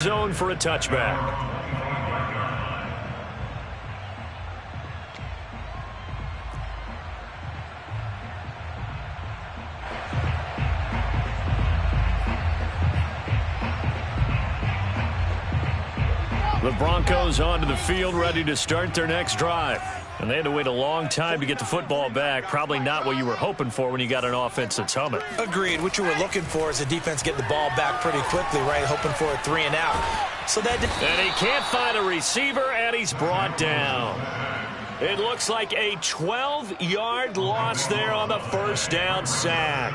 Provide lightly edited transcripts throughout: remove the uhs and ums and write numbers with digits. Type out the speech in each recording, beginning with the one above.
Zone for a touchback. The Broncos onto the field, ready to start their next drive. And they had to wait a long time to get the football back. Probably not what you were hoping for when you got an offense that's humming. Agreed. What you were looking for is the defense getting the ball back pretty quickly, right? Hoping for a 3 and out. So that and he can't find a receiver, and he's brought down. It looks like a 12-yard loss there on the first down sack.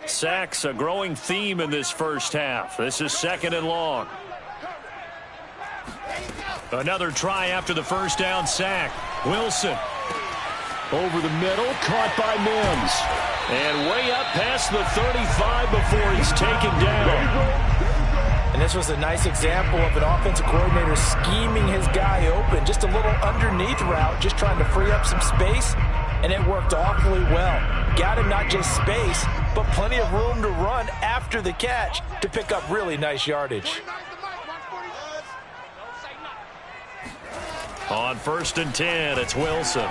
Sacks a growing theme in this first half. This is 2nd and long. Another try after the first down sack. Wilson over the middle, caught by Mims. And way up past the 35 before he's taken down. And this was a nice example of an offensive coordinator scheming his guy open. Just a little underneath route, just trying to free up some space. And it worked awfully well. Got him not just space, but plenty of room to run after the catch to pick up really nice yardage. On 1st and 10, it's Wilson.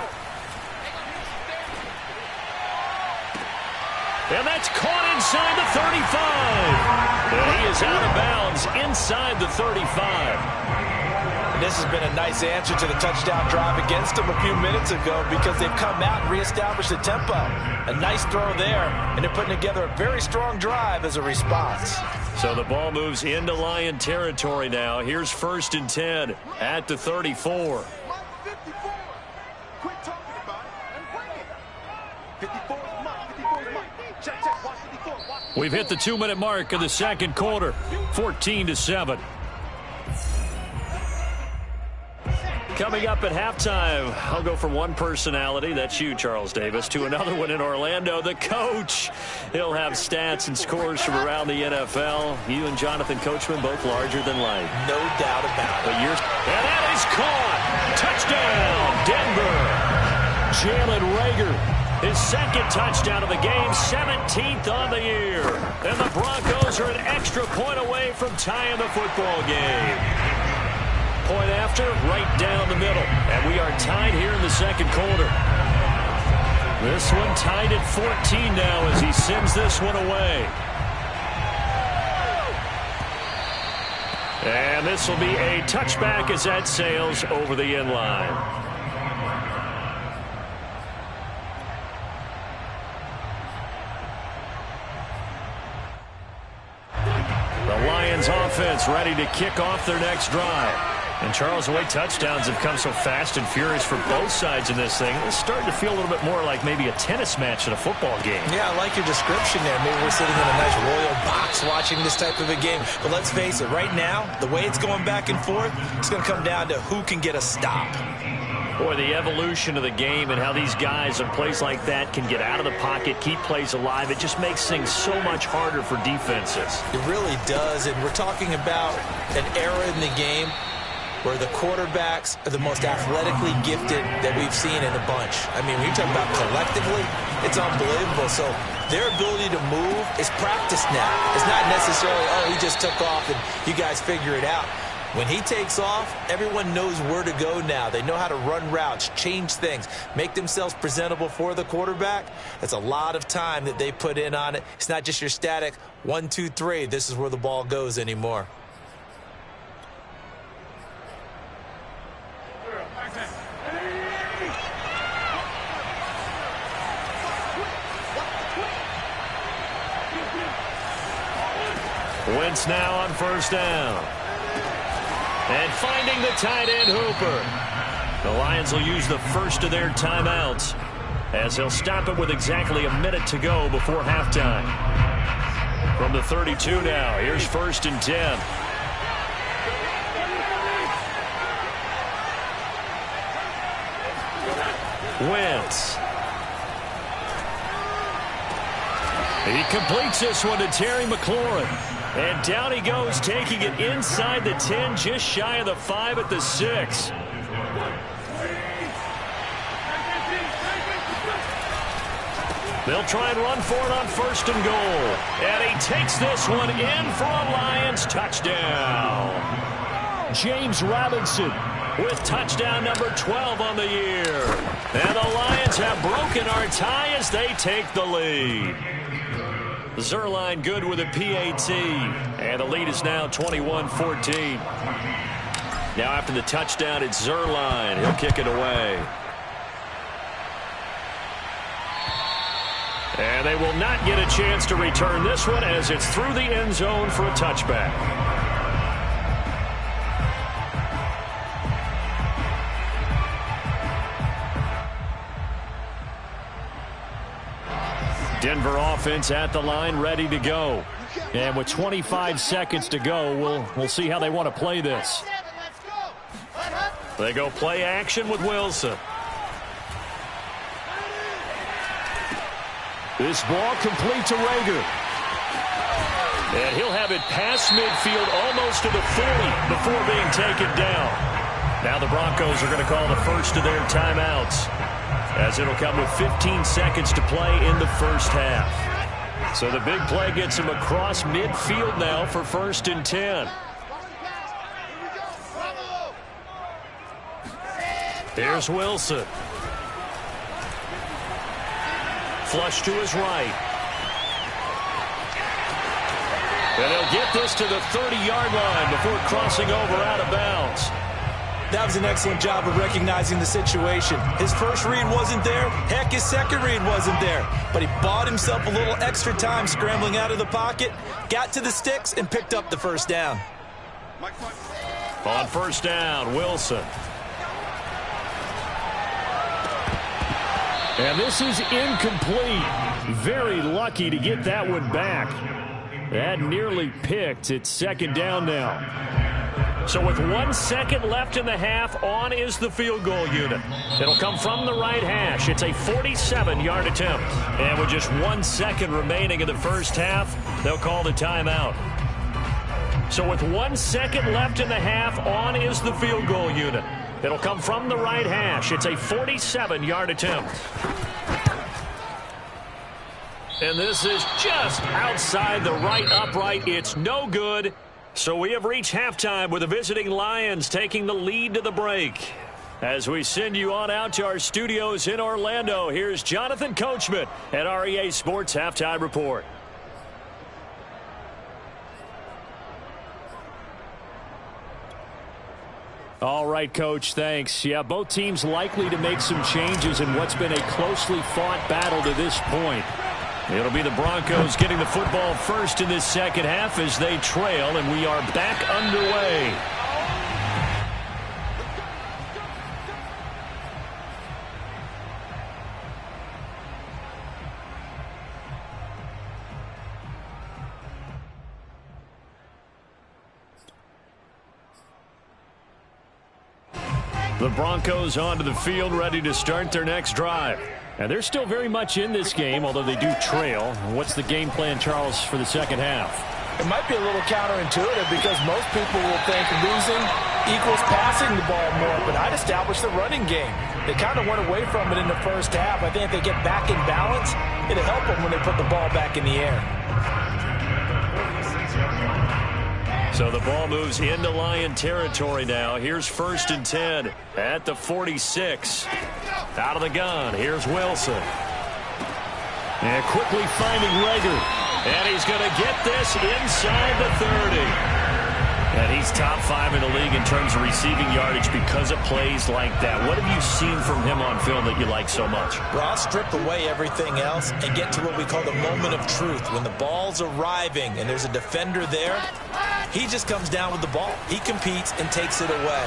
And that's caught inside the 35. And he is out of bounds inside the 35. And this has been a nice answer to the touchdown drive against them a few minutes ago because they've come out and reestablished the tempo. A nice throw there, and they're putting together a very strong drive as a response. So the ball moves into Lion territory now. Here's 1st and 10 at the 34. We've hit the 2-minute mark of the second quarter, 14-7. Coming up at halftime, I'll go from one personality, that's you, Charles Davis, to another one in Orlando, the coach. He'll have stats and scores from around the NFL. You and Jonathan Coachman, both larger than life. No doubt about it. And that is caught. Touchdown, Denver. Jalen Reagor, his 2nd touchdown of the game, 17th on the year. And the Broncos are an extra point away from tying the football game. Point after, right down the middle. And we are tied here in the second quarter. This one tied at 14 now as he sends this one away. And this will be a touchback as that sails over the end line. The Lions offense ready to kick off their next drive. And Charles, the way touchdowns have come so fast and furious for both sides in this thing, it's starting to feel a little bit more like maybe a tennis match in a football game. Yeah, I like your description there. Maybe we're sitting in a nice royal box watching this type of a game. But let's face it, right now, the way it's going back and forth, it's going to come down to who can get a stop. Boy, the evolution of the game and how these guys on plays like that can get out of the pocket, keep plays alive, it just makes things so much harder for defenses. It really does, and we're talking about an era in the game where the quarterbacks are the most athletically gifted that we've seen in a bunch. I mean, when you talk about collectively, it's unbelievable. So their ability to move is practiced now. It's not necessarily, oh, he just took off and you guys figure it out. When he takes off, everyone knows where to go now. They know how to run routes, change things, make themselves presentable for the quarterback. That's a lot of time that they put in on it. It's not just your static 1, 2, 3. This is where the ball goes anymore. Wentz now on 1st down. And finding the tight end Hooper. The Lions will use the first of their timeouts as they'll stop it with exactly a minute to go before halftime. From the 32 now, here's 1st and 10. Wentz. He completes this one to Terry McLaurin. And down he goes, taking it inside the 10, just shy of the 5 at the 6. They'll try and run for it on 1st and goal. And he takes this one in for a Lions touchdown. James Robinson with touchdown number 12 on the year. And the Lions have broken our tie as they take the lead. Zuerlein good with a PAT. And the lead is now 21-14. Now after the touchdown, it's Zuerlein. He'll kick it away. And they will not get a chance to return this one as it's through the end zone for a touchback. Denver offense at the line, ready to go. And with 25 seconds to go, we'll see how they want to play this. They go play action with Wilson. This ball complete to Rager. And he'll have it past midfield almost to the 40 before being taken down. Now the Broncos are going to call the first of their timeouts, as it'll come with 15 seconds to play in the first half. So the big play gets him across midfield now for 1st and 10. Here's Wilson. Flush to his right. And he'll get this to the 30-yard line before crossing over out of bounds. That was an excellent job of recognizing the situation. His first read wasn't there. Heck, his second read wasn't there. But he bought himself a little extra time scrambling out of the pocket, got to the sticks, and picked up the first down. On 1st down, Wilson. And this is incomplete. Very lucky to get that one back. That nearly picked. It's 2nd down now. So with 1 second left in the half, on is the field goal unit. It'll come from the right hash. It's a 47-yard attempt. And with just 1 second remaining in the first half, they'll call the timeout. So with 1 second left in the half, on is the field goal unit. It'll come from the right hash. It's a 47-yard attempt. And this is just outside the right upright. It's no good. So we have reached halftime with the visiting Lions taking the lead to the break. As we send you on out to our studios in Orlando, here's Jonathan Coachman at REA Sports Halftime Report. All right, Coach, thanks. Yeah, both teams likely to make some changes in what's been a closely fought battle to this point. It'll be the Broncos getting the football first in this second half as they trail, and we are back underway. The Broncos onto the field, ready to start their next drive. And they're still very much in this game, although they do trail. What's the game plan, Charles, for the second half? It might be a little counterintuitive because most people will think losing equals passing the ball more, but I'd establish the running game. They kind of went away from it in the first half. I think if they get back in balance, it'll help them when they put the ball back in the air. So the ball moves into Lion territory now. Here's 1st and 10 at the 46. Out of the gun, here's Wilson. And quickly finding Rager. And he's going to get this inside the 30. And he's top 5 in the league in terms of receiving yardage because of plays like that. What have you seen from him on film that you like so much? Well, I'll strip away everything else and get to what we call the moment of truth. When the ball's arriving and there's a defender there, he just comes down with the ball. He competes and takes it away.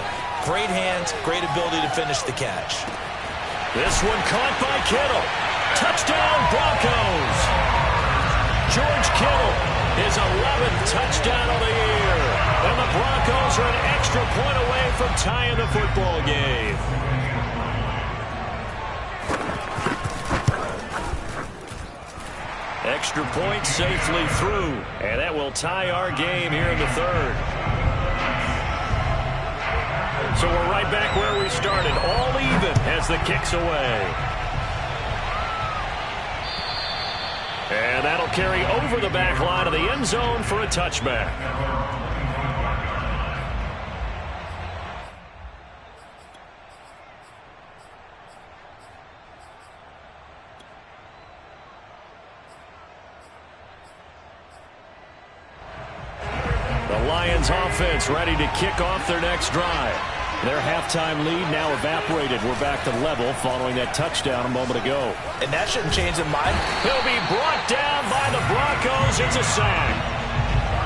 Great hands, great ability to finish the catch. This one caught by Kittle. Touchdown, Broncos. George Kittle, his 11th touchdown of the year. And the Broncos are an extra point away from tying the football game. Extra point safely through. And that will tie our game here in the third. So we're right back where we started. All even as the kick's away. And that'll carry over the back line of the end zone for a touchback. The Lions offense ready to kick off their next drive. Their halftime lead now evaporated. We're back to level following that touchdown a moment ago. And that shouldn't change their mind. He'll be brought down by the Broncos. It's a sack.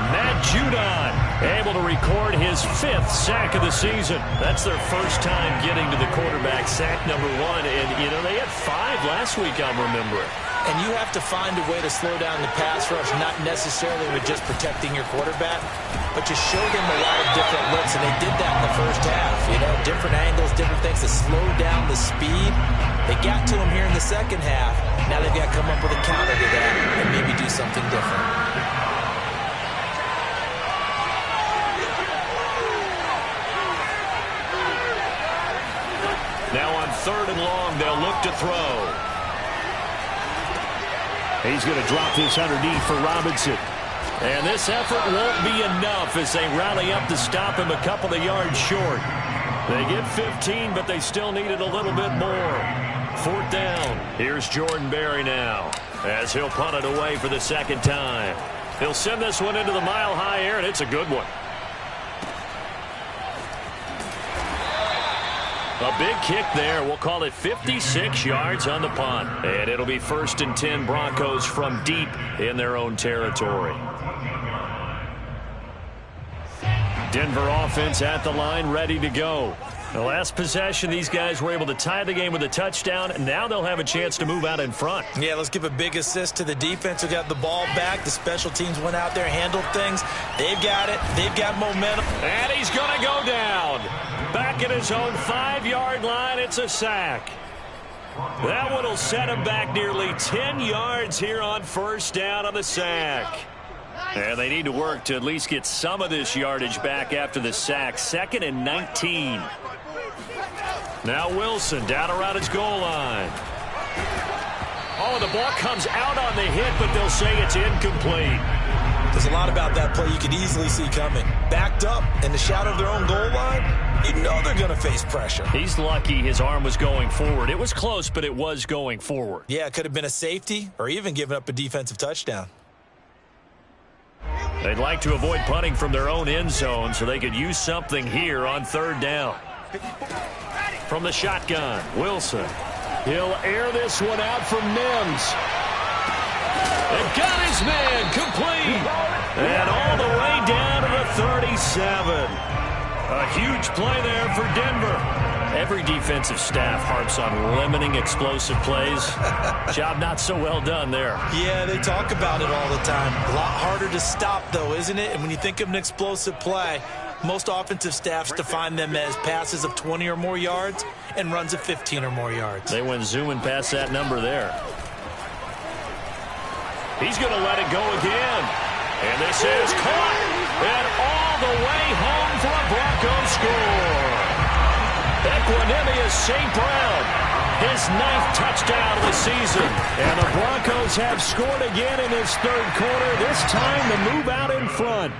Matt Judon able to record his 5th sack of the season. That's their first time getting to the quarterback, sack number 1. And, you know, they had 5 last week, I'm remembering. And you have to find a way to slow down the pass rush, not necessarily with just protecting your quarterback, but you show them a lot of different looks, and they did that in the first half. You know, different angles, different things to slow down the speed. They got to him here in the second half. Now they've got to come up with a counter to that and maybe do something different. Now on 3rd and long, they'll look to throw. He's going to drop this underneath for Robinson. And this effort won't be enough as they rally up to stop him a couple of yards short. They get 15, but they still needed a little bit more. 4th down. Here's Jordan Berry now as he'll punt it away for the 2nd time. He'll send this one into the mile-high air, and it's a good one. A big kick there. We'll call it 56 yards on the punt. And it'll be 1st and 10 Broncos from deep in their own territory. Denver offense at the line, ready to go. The last possession, these guys were able to tie the game with a touchdown, and now they'll have a chance to move out in front. Yeah, let's give a big assist to the defense who got the ball back. The special teams went out there, handled things. They've got it. They've got momentum. And he's going to go down. Back at his own 5-yard line, it's a sack. That one will set him back nearly 10 yards here on 1st down on the sack. And they need to work to at least get some of this yardage back after the sack. 2nd and 19. Now Wilson down around his goal line. Oh, the ball comes out on the hit, but they'll say it's incomplete. There's a lot about that play you could easily see coming. Backed up in the shadow of their own goal line, you know they're going to face pressure. He's lucky his arm was going forward. It was close, but it was going forward. Yeah, it could have been a safety or even given up a defensive touchdown. They'd like to avoid punting from their own end zone so they could use something here on 3rd down. From the shotgun, Wilson. He'll air this one out from Mims. And got his man complete. And all the way down to the 37. A huge play there for Denver. Every defensive staff harps on limiting explosive plays. Job not so well done there. Yeah, they talk about it all the time. A lot harder to stop, though, isn't it? And when you think of an explosive play, most offensive staffs define them as passes of 20 or more yards and runs of 15 or more yards. They went zooming past that number there. He's going to let it go again. And this is caught. And all the way home for a Broncos score. Equanimous St. Brown, his 9th touchdown of the season. And the Broncos have scored again in this 3rd quarter, this time to move out in front.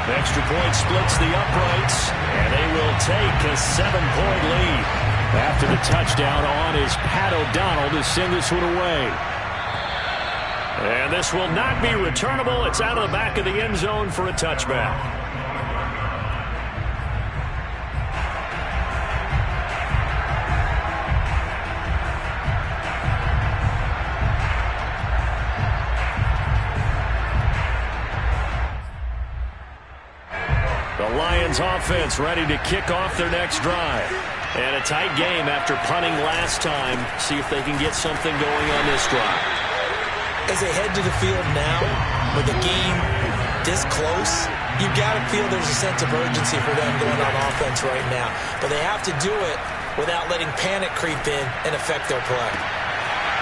The extra point splits the uprights, and they will take a 7-point lead. After the touchdown on is Pat O'Donnell to send this one away. And this will not be returnable. It's out of the back of the end zone for a touchback. The Lions offense ready to kick off their next drive. And a tight game after punting last time. See if they can get something going on this drive. As they head to the field now, with the game this close, you've got to feel there's a sense of urgency for them going on offense right now. But they have to do it without letting panic creep in and affect their play.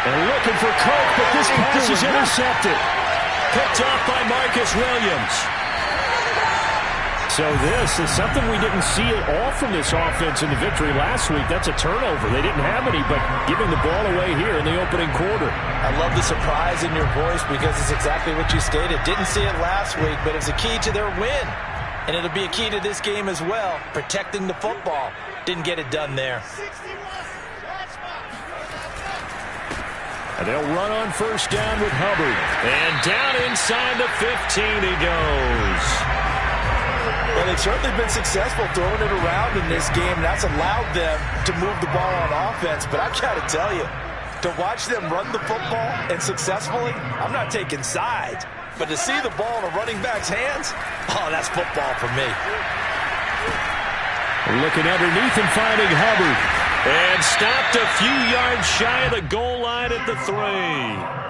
And looking for Coke, but this pass is intercepted. Picked off by Marcus Williams. So this is something we didn't see at all from this offense in the victory last week. That's a turnover. They didn't have any, but giving the ball away here in the opening quarter. I love the surprise in your voice because it's exactly what you stated. Didn't see it last week, but it was a key to their win. And it'll be a key to this game as well, protecting the football. Didn't get it done there. And they'll run on first down with Hubbard. And down inside the 15 he goes. Well, they've certainly been successful throwing it around in this game. That's allowed them to move the ball on offense. But I've got to tell you, to watch them run the football and successfully, I'm not taking sides. But to see the ball in a running back's hands, oh, that's football for me. Looking underneath and finding Hubbard. And stopped a few yards shy of the goal line at the 3.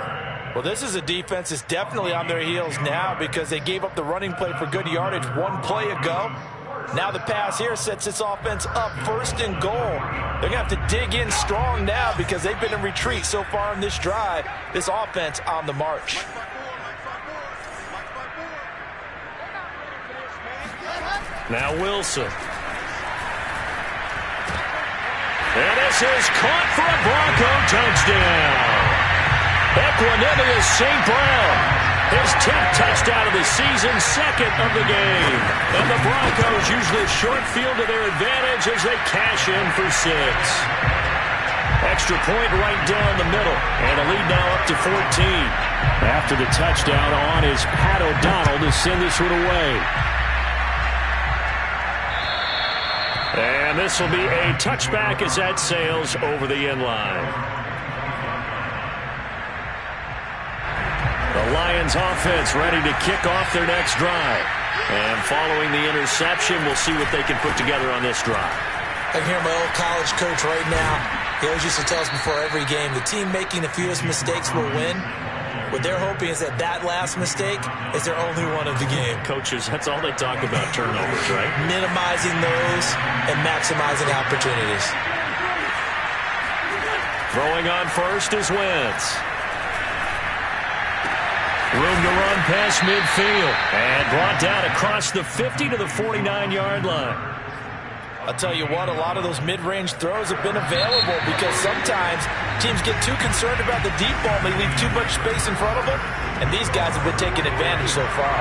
Well, this is a defense that's definitely on their heels now because they gave up the running play for good yardage one play ago. Now the pass here sets this offense up first and goal. They're going to have to dig in strong now because they've been in retreat so far in this drive. This offense on the march. Now Wilson. And this is caught for a Bronco touchdown. Equanimous St. Brown, his 10th touchdown of the season, second of the game. And the Broncos use this short field to their advantage as they cash in for 6. Extra point right down the middle, and a lead now up to 14. After the touchdown on is Pat O'Donnell to send this one away. And this will be a touchback as that sails over the end line. The Lions offense ready to kick off their next drive. And following the interception, we'll see what they can put together on this drive. I can hear my old college coach right now. He always used to tell us before every game, the team making the fewest mistakes will win. What they're hoping is that last mistake is their only one of the game. Coaches, that's all they talk about, turnovers, right? Minimizing those and maximizing opportunities. Throwing on first is Wentz. Room to run past midfield. And brought down across the 50 to the 49-yard line. I'll tell you what, a lot of those mid-range throws have been available because sometimes teams get too concerned about the deep ball and they leave too much space in front of them, and these guys have been taking advantage so far.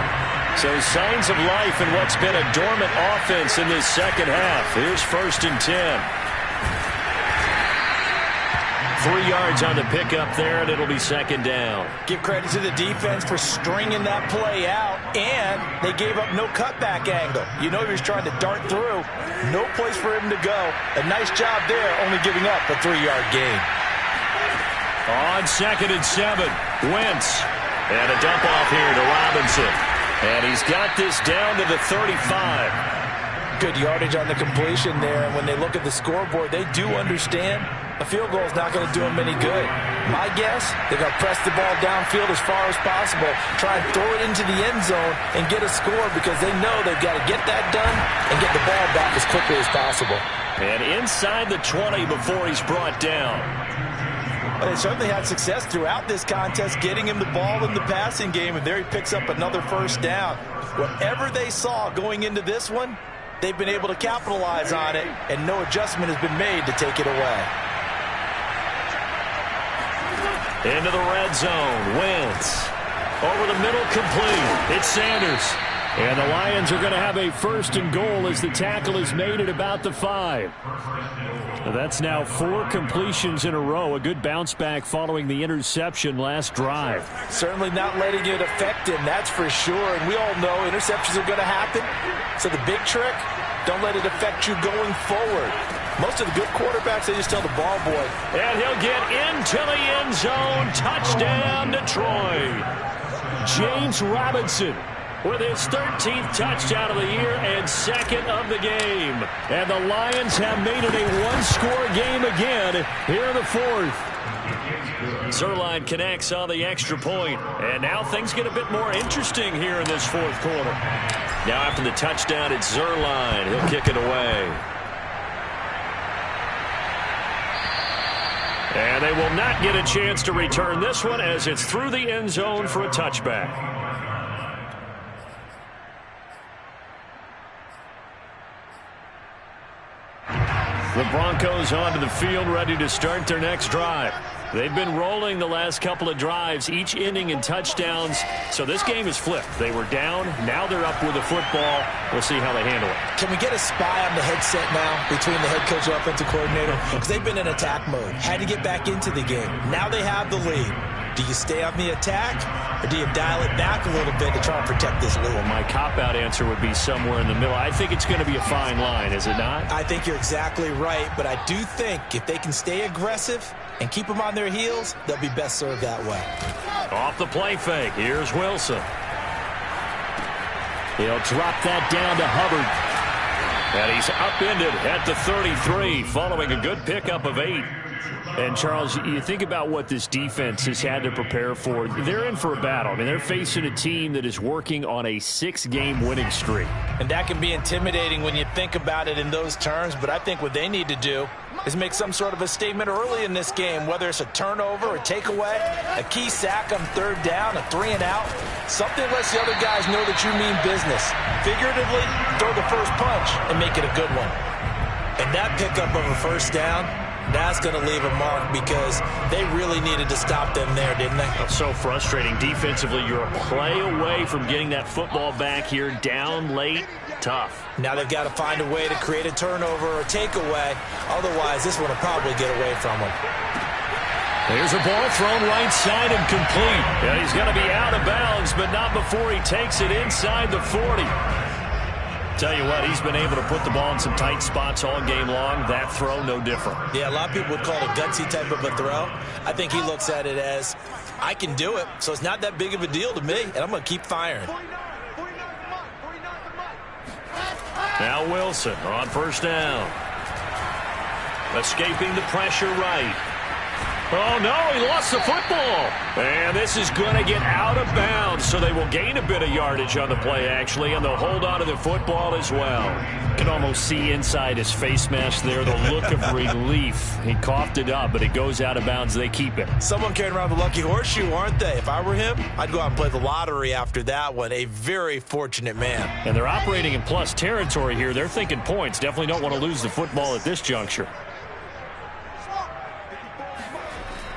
So signs of life in what's been a dormant offense in this second half. Here's 1st and 10. 3 yards on the pickup there, and it'll be 2nd down. Give credit to the defense for stringing that play out, and they gave up no cutback angle. You know he was trying to dart through. No place for him to go. A nice job there, only giving up a 3-yard gain. On 2nd and 7, Wentz. And a dump off here to Robinson. And he's got this down to the 35. Good yardage on the completion there, and when they look at the scoreboard, they do understand a field goal is not going to do them any good. My guess, they're going to press the ball downfield as far as possible, try and throw it into the end zone and get a score because they know they've got to get that done and get the ball back as quickly as possible. And inside the 20 before he's brought down. Well, they certainly had success throughout this contest getting him the ball in the passing game, and there he picks up another 1st down. Whatever they saw going into this one, they've been able to capitalize on it, and no adjustment has been made to take it away. Into the red zone, Wentz. Over the middle, complete. It's Sanders. And the Lions are going to have a 1st and goal as the tackle is made at about the 5. That's now 4 completions in a row. A good bounce back following the interception last drive. Certainly not letting it affect him, that's for sure. And we all know interceptions are going to happen. So the big trick, don't let it affect you going forward. Most of the good quarterbacks, they just tell the ball boy. And he'll get into the end zone. Touchdown, Detroit. James Robinson with his 13th touchdown of the year and 2nd of the game. And the Lions have made it a one-score game again here in the 4th. Zerline connects on the extra point. And now things get a bit more interesting here in this 4th quarter. Now after the touchdown, it's Zerline. He'll kick it away. And they will not get a chance to return this one as it's through the end zone for a touchback. The Broncos onto the field, ready to start their next drive. They've been rolling the last couple of drives, each inning in touchdowns. So this game is flipped. They were down. Now they're up with the football. We'll see how they handle it. Can we get a spy on the headset now between the head coach and offensive coordinator? Because they've been in attack mode. Had to get back into the game. Now they have the lead. Do you stay on the attack, or do you dial it back a little bit to try and protect this lead? Well, my cop-out answer would be somewhere in the middle. I think it's going to be a fine line, is it not? I think you're exactly right, but I do think if they can stay aggressive and keep them on their heels, they'll be best served that way. Off the play fake. Here's Wilson. He'll drop that down to Hubbard. And he's upended at the 33 following a good pickup of 8. And, Charles, you think about what this defense has had to prepare for. They're in for a battle. I mean, they're facing a team that is working on a 6-game winning streak. And that can be intimidating when you think about it in those terms, but I think what they need to do is make some sort of a statement early in this game, whether it's a turnover, a takeaway, a key sack on third down, a 3-and-out. Something lets the other guys know that you mean business. Figuratively, throw the first punch and make it a good one. And that pickup of a first down, that's going to leave a mark because they really needed to stop them there, didn't they? That's so frustrating. Defensively, you're a play away from getting that football back here down late. Tough. Now they've got to find a way to create a turnover or takeaway. Otherwise, this one will probably get away from them. There's a ball thrown right side and complete. And he's going to be out of bounds, but not before he takes it inside the 40. Tell you what, he's been able to put the ball in some tight spots all game long. That throw, no different. Yeah, a lot of people would call it a gutsy type of a throw. I think he looks at it as, I can do it, so it's not that big of a deal to me, and I'm going to keep firing. Now Wilson on first down. Escaping the pressure right. Oh, no, he lost the football. And this is going to get out of bounds, so they will gain a bit of yardage on the play, actually, and they'll hold on to the football as well. You can almost see inside his face mask there the look of relief. He coughed it up, but it goes out of bounds. They keep it. Someone carrying around the lucky horseshoe, aren't they? If I were him, I'd go out and play the lottery after that one. A very fortunate man. And they're operating in plus territory here. They're thinking points. Definitely don't want to lose the football at this juncture.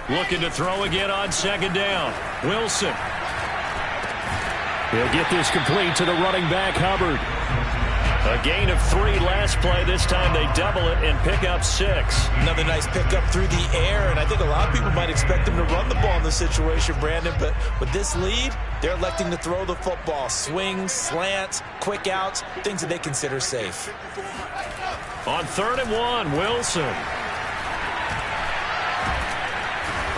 Looking to throw again on second down. Wilson. He'll get this complete to the running back, Hubbard. A gain of 3 last play. This time they double it and pick up 6. Another nice pickup through the air, and I think a lot of people might expect them to run the ball in this situation, Brandon, but with this lead, they're electing to throw the football. Swings, slants, quick outs, things that they consider safe. On 3rd and 1, Wilson.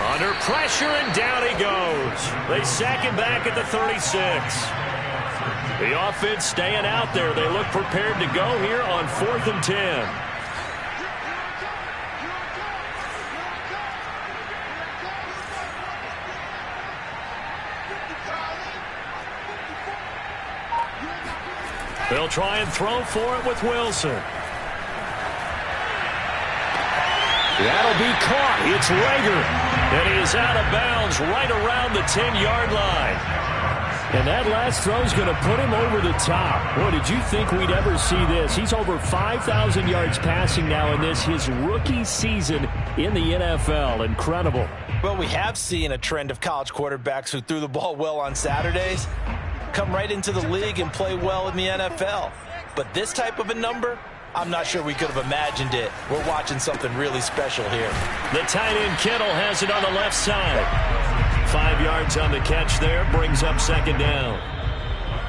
Under pressure, and down he goes. They sack him back at the 36. The offense staying out there. They look prepared to go here on 4th and 10. They'll try and throw for it with Wilson. That'll be caught. It's Rager. And he is out of bounds right around the 10-yard line. And that last throw is going to put him over the top. Boy, did you think we'd ever see this? He's over 5,000 yards passing now in this, his rookie season in the NFL. Incredible. Well, we have seen a trend of college quarterbacks who threw the ball well on Saturdays come right into the league and play well in the NFL. But this type of a number, I'm not sure we could have imagined it. We're watching something really special here. The tight end Kittle has it on the left side. 5 yards on the catch there, brings up second down.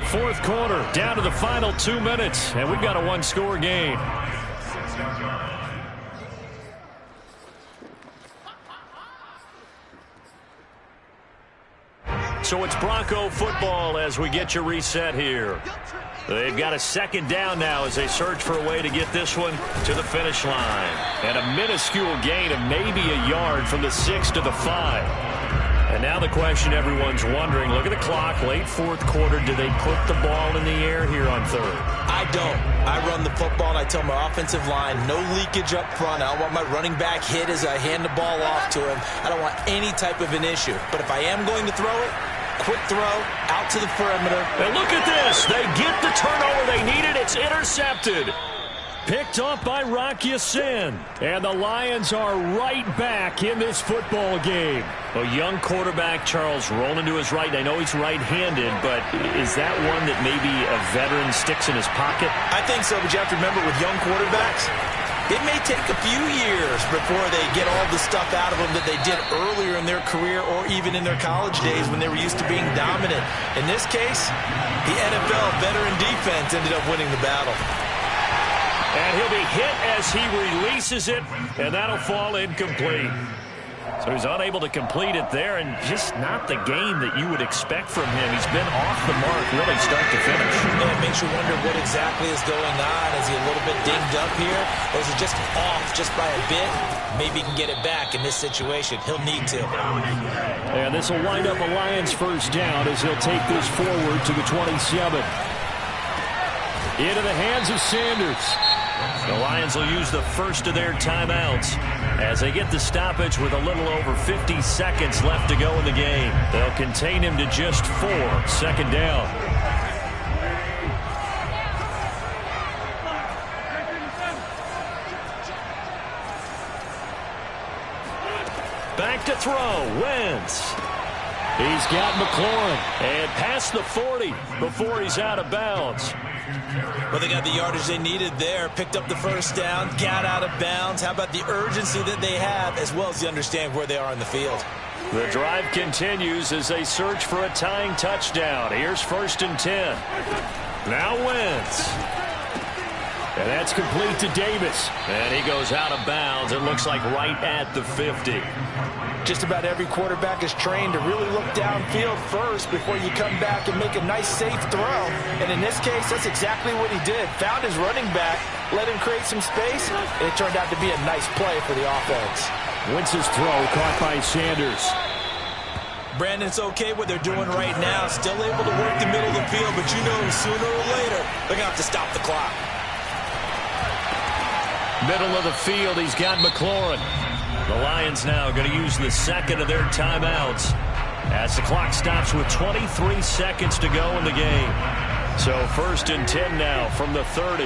4th quarter, down to the final 2 minutes, and we've got a 1-score game. So it's Bronco football as we get you reset here. They've got a second down now as they search for a way to get this one to the finish line. And a minuscule gain of maybe a yard from the 6 to the 5. And now the question everyone's wondering, look at the clock, late 4th quarter, do they put the ball in the air here on 3rd? I don't. I run the football and I tell my offensive line, no leakage up front. I don't want my running back hit as I hand the ball off to him. I don't want any type of an issue. But if I am going to throw it, quick throw, out to the perimeter. And look at this. They get the turnover they needed. It's intercepted. Picked off by Rock Ya-Sin. And the Lions are right back in this football game. A young quarterback, Charles, rolling to his right. I know he's right-handed, but is that one that maybe a veteran sticks in his pocket? I think so, but you have to remember with young quarterbacks, it may take a few years before they get all the stuff out of them that they did earlier in their career or even in their college days when they were used to being dominant. In this case, the NFL veteran defense ended up winning the battle. And he'll be hit as he releases it, and that'll fall incomplete. So he's unable to complete it there, and just not the game that you would expect from him. He's been off the mark really start to finish. Yeah, it makes you wonder what exactly is going on. Is he a little bit dinged up here, or is it just off just by a bit? Maybe he can get it back in this situation. He'll need to. And this will wind up a Lions first down as he'll take this forward to the 27. Into the hands of Sanders. The Lions will use the first of their timeouts as they get the stoppage with a little over 50 seconds left to go in the game. They'll contain him to just 4. Second down. Back to throw. Wentz. He's got McLaurin. And past the 40 before he's out of bounds. Well, they got the yardage they needed there. Picked up the first down, got out of bounds. How about the urgency that they have, as well as they understand where they are on the field? The drive continues as they search for a tying touchdown. Here's 1st and 10. Now Wentz. And that's complete to Davis. And he goes out of bounds. It looks like right at the 50. Just about every quarterback is trained to really look downfield first before you come back and make a nice, safe throw. And in this case, that's exactly what he did. Found his running back, let him create some space, and it turned out to be a nice play for the offense. Wentz's throw caught by Sanders. Brandon, it's okay what they're doing right now. Still able to work the middle of the field, but you know sooner or later they're going to have to stop the clock. Middle of the field, he's got McLaurin. The Lions now going to use the second of their timeouts as the clock stops with 23 seconds to go in the game. So 1st and 10 now from the 30.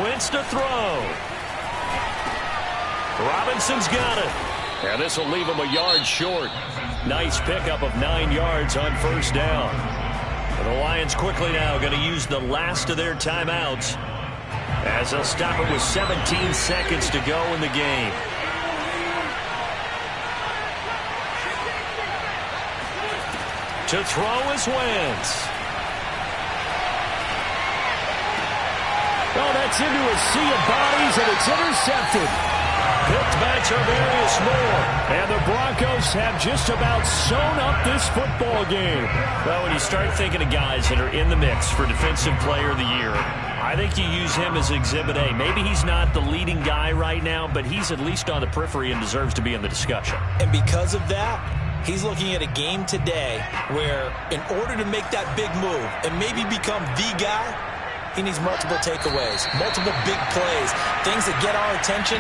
Wentz to throw. Robinson's got it. And this will leave him a yard short. Nice pickup of 9 yards on first down. And the Lions quickly now going to use the last of their timeouts as they'll stop it with 17 seconds to go in the game. To throw is Wentz. Oh, that's into a sea of bodies, and it's intercepted. Picked by Tarvarius Moore. And the Broncos have just about sewn up this football game. Well, when you start thinking of guys that are in the mix for Defensive Player of the Year, I think you use him as Exhibit A. Maybe he's not the leading guy right now, but he's at least on the periphery and deserves to be in the discussion. And because of that, he's looking at a game today where in order to make that big move and maybe become the guy, he needs multiple takeaways, multiple big plays, things that get our attention.